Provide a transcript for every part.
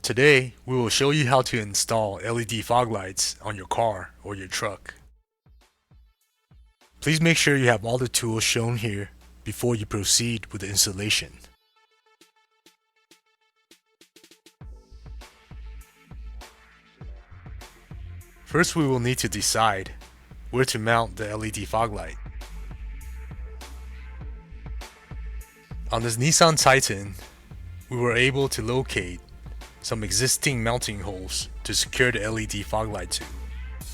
Today, we will show you how to install LED fog lights on your car or your truck. Please make sure you have all the tools shown here before you proceed with the installation. First, we will need to decide where to mount the LED fog light. On this Nissan Titan, we were able to locate some existing mounting holes to secure the LED fog light to.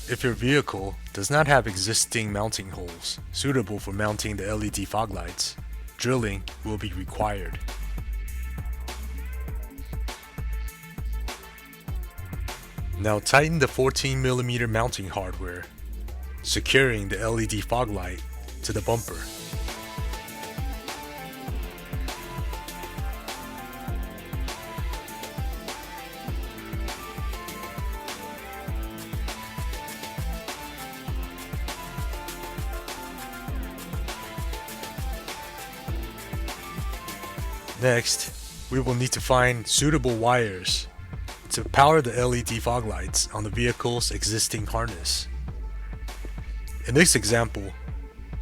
If your vehicle does not have existing mounting holes suitable for mounting the LED fog lights, drilling will be required. Now tighten the 14mm mounting hardware, securing the LED fog light to the bumper. Next, we will need to find suitable wires to power the LED fog lights on the vehicle's existing harness. In this example,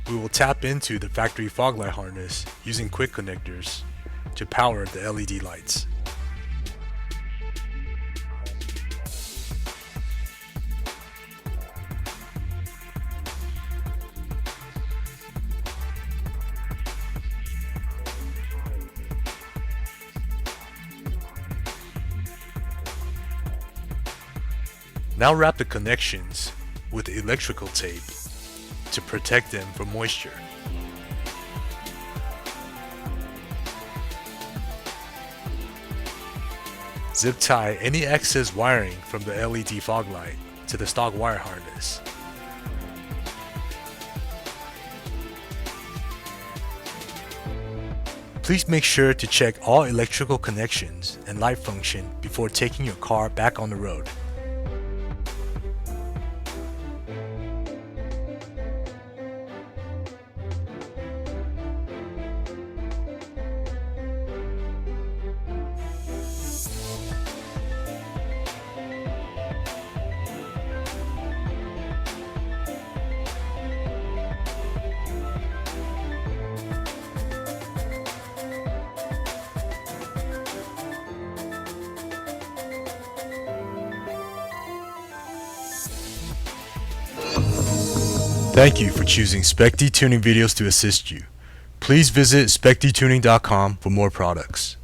we will tap into the factory fog light harness using quick connectors to power the LED lights. Now wrap the connections with electrical tape to protect them from moisture. Zip tie any excess wiring from the LED fog light to the stock wire harness. Please make sure to check all electrical connections and light function before taking your car back on the road. Thank you for choosing Specdy Tuning Videos to assist you. Please visit specdytuning.com for more products.